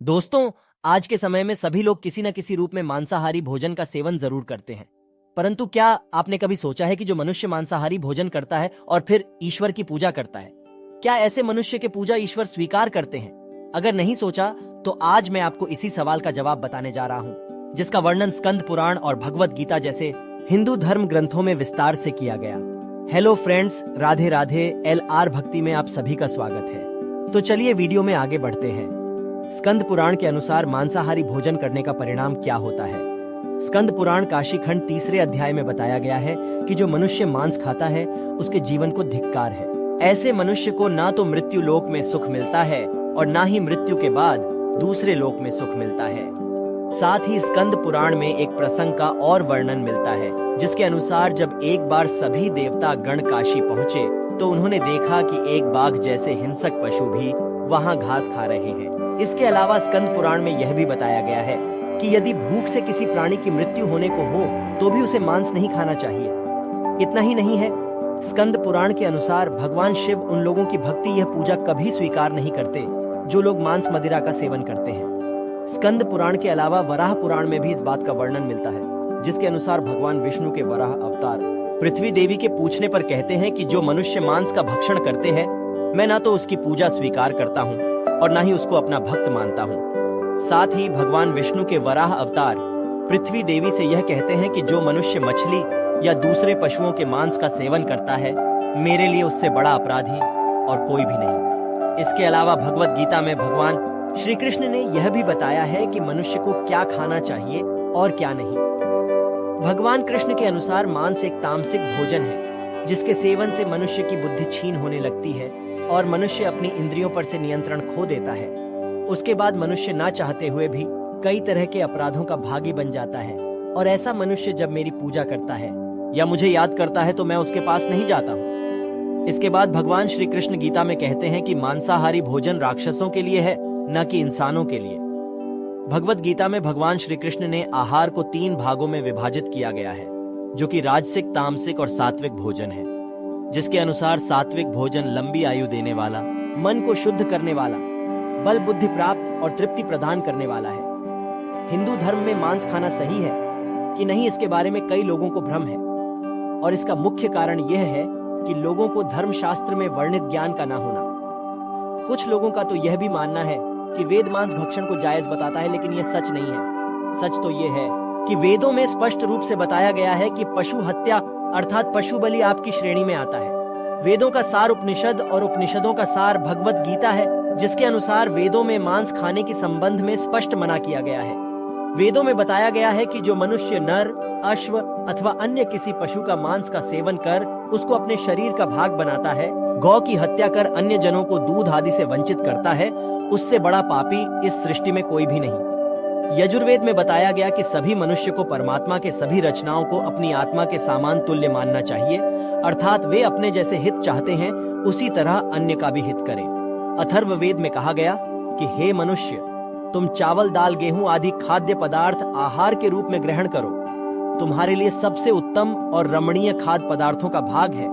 दोस्तों, आज के समय में सभी लोग किसी न किसी रूप में मांसाहारी भोजन का सेवन जरूर करते हैं। परंतु क्या आपने कभी सोचा है कि जो मनुष्य मांसाहारी भोजन करता है और फिर ईश्वर की पूजा करता है, क्या ऐसे मनुष्य के पूजा ईश्वर स्वीकार करते हैं? अगर नहीं सोचा तो आज मैं आपको इसी सवाल का जवाब बताने जा रहा हूँ, जिसका वर्णन स्कंद पुराण और भगवत गीता जैसे हिंदू धर्म ग्रंथों में विस्तार से किया गया। Hello friends, Radhe Radhe. LR भक्ति में आप सभी का स्वागत है। तो चलिए वीडियो में आगे बढ़ते हैं। स्कंद पुराण के अनुसार मांसाहारी भोजन करने का परिणाम क्या होता है? स्कंद पुराण काशी खंड 3 अध्याय में बताया गया है कि जो मनुष्य मांस खाता है उसके जीवन को धिक्कार है। ऐसे मनुष्य को ना तो मृत्यु लोक में सुख मिलता है और ना ही मृत्यु के बाद दूसरे लोक में सुख मिलता है। साथ ही स्कंद पुराण में एक प्रसंग का और वर्णन मिलता है, जिसके अनुसार जब एक बार सभी देवता गण काशी पहुँचे तो उन्होंने देखा कि एक बाघ जैसे हिंसक पशु भी वहाँ घास खा रहे हैं। इसके अलावा स्कंद पुराण में यह भी बताया गया है कि यदि भूख से किसी प्राणी की मृत्यु होने को हो तो भी उसे मांस नहीं खाना चाहिए। इतना ही नहीं है, स्कंद पुराण के अनुसार भगवान शिव उन लोगों की भक्ति यह पूजा कभी स्वीकार नहीं करते जो लोग मांस मदिरा का सेवन करते हैं। स्कंद पुराण के अलावा वराह पुराण में भी इस बात का वर्णन मिलता है, जिसके अनुसार भगवान विष्णु के वराह अवतार पृथ्वी देवी के पूछने पर कहते हैं कि जो मनुष्य मांस का भक्षण करते हैं, मैं ना तो उसकी पूजा स्वीकार करता हूँ और ना ही उसको अपना भक्त मानता हूँ। साथ ही भगवान विष्णु के वराह अवतार पृथ्वी देवी से यह कहते हैं कि जो मनुष्य मछली या दूसरे पशुओं के मांस का सेवन करता है, मेरे लिए उससे बड़ा अपराधी और कोई भी नहीं। इसके अलावा भगवत गीता में भगवान श्री कृष्ण ने यह भी बताया है कि मनुष्य को क्या खाना चाहिए और क्या नहीं। भगवान कृष्ण के अनुसार मांस एक तामसिक भोजन है, जिसके सेवन से मनुष्य की बुद्धि छीन होने लगती है और मनुष्य अपनी इंद्रियों पर से नियंत्रण खो देता है। उसके बाद मनुष्य ना चाहते हुए भी कई तरह के अपराधों का भागी बन जाता है। और ऐसा मनुष्य जब मेरी पूजा करता है या मुझे याद करता है तो मैं उसके पास नहीं जाता हूँ। इसके बाद भगवान श्री कृष्ण गीता में कहते हैं कि मांसाहारी भोजन राक्षसों के लिए है, न कि इंसानों के लिए। भगवत गीता में भगवान श्री कृष्ण ने आहार को 3 भागों में विभाजित किया गया है, जो कि राजसिक, तामसिक और सात्विक भोजन है। जिसके अनुसार सात्विक भोजन लंबी आयु देने वाला, मन को शुद्ध करने वाला, बल बुद्धि प्राप्त और तृप्ति प्रदान करने वाला है। हिंदू धर्म में मांस खाना सही है कि नहीं, इसके बारे में कई लोगों को भ्रम है, और इसका मुख्य कारण यह है कि लोगों को धर्मशास्त्र में वर्णित ज्ञान का ना होना। कुछ लोगों का तो यह भी मानना है कि वेद मांस भक्षण को जायज बताता है, लेकिन यह सच नहीं है। सच तो यह है कि वेदों में स्पष्ट रूप से बताया गया है कि पशु हत्या अर्थात पशु बलि आपकी श्रेणी में आता है। वेदों का सार उपनिषद और उपनिषदों का सार भगवत गीता है, जिसके अनुसार वेदों में मांस खाने के संबंध में स्पष्ट मना किया गया है। वेदों में बताया गया है कि जो मनुष्य नर, अश्व अथवा अन्य किसी पशु का मांस का सेवन कर उसको अपने शरीर का भाग बनाता है, गौ की हत्या कर अन्य जनों को दूध आदि से वंचित करता है, उससे बड़ा पापी इस सृष्टि में कोई भी नहीं। यजुर्वेद में बताया गया कि सभी मनुष्य को परमात्मा के सभी रचनाओं को अपनी आत्मा के सामान तुल्य मानना चाहिए, अर्थात वे अपने जैसे हित चाहते हैं उसी तरह अन्य का भी हित करें। अथर्ववेद में कहा गया कि हे मनुष्य, तुम चावल, दाल, गेहूं आदि खाद्य पदार्थ आहार के रूप में ग्रहण करो। तुम्हारे लिए सबसे उत्तम और रमणीय खाद्य पदार्थों का भाग है।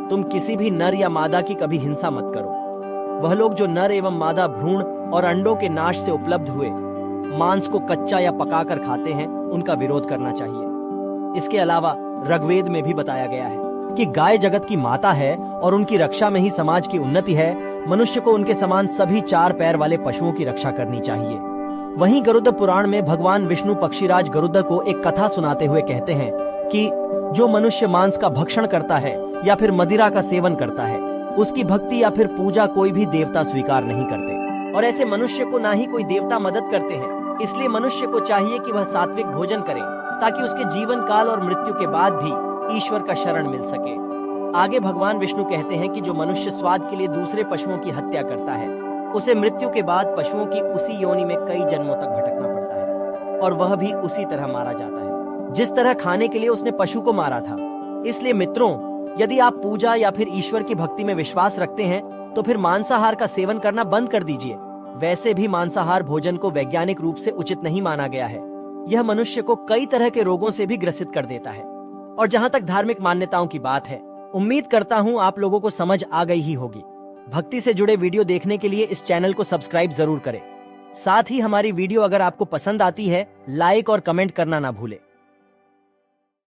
तुम किसी भी नर या मादा की कभी हिंसा मत करो। वह लोग जो नर एवं मादा भ्रूण और अंडों के नाश से उपलब्ध हुए मांस को कच्चा या पकाकर खाते हैं, उनका विरोध करना चाहिए। इसके अलावा ऋग्वेद में भी बताया गया है कि गाय जगत की माता है और उनकी रक्षा में ही समाज की उन्नति है। मनुष्य को उनके समान सभी 4 पैर वाले पशुओं की रक्षा करनी चाहिए। वहीं गरुड़ पुराण में भगवान विष्णु पक्षीराज गरुड़ को एक कथा सुनाते हुए कहते हैं कि जो मनुष्य मांस का भक्षण करता है या फिर मदिरा का सेवन करता है, उसकी भक्ति या फिर पूजा कोई भी देवता स्वीकार नहीं करते, और ऐसे मनुष्य को ना ही कोई देवता मदद करते हैं। इसलिए मनुष्य को चाहिए कि वह सात्विक भोजन करे, ताकि उसके जीवन काल और मृत्यु के बाद भी ईश्वर का शरण मिल सके। आगे भगवान विष्णु कहते हैं कि जो मनुष्य स्वाद के लिए दूसरे पशुओं की हत्या करता है, उसे मृत्यु के बाद पशुओं की उसी योनि में कई जन्मों तक भटकना पड़ता है, और वह भी उसी तरह मारा जाता है जिस तरह खाने के लिए उसने पशु को मारा था। इसलिए मित्रों, यदि आप पूजा या फिर ईश्वर की भक्ति में विश्वास रखते हैं तो फिर मांसाहार का सेवन करना बंद कर दीजिए। वैसे भी मांसाहार भोजन को वैज्ञानिक रूप से उचित नहीं माना गया है। यह मनुष्य को कई तरह के रोगों से भी ग्रसित कर देता है। और जहाँ तक धार्मिक मान्यताओं की बात है, उम्मीद करता हूँ आप लोगों को समझ आ गई ही होगी। भक्ति से जुड़े वीडियो देखने के लिए इस चैनल को सब्सक्राइब जरूर करें। साथ ही हमारी वीडियो अगर आपको पसंद आती है, लाइक और कमेंट करना ना भूले।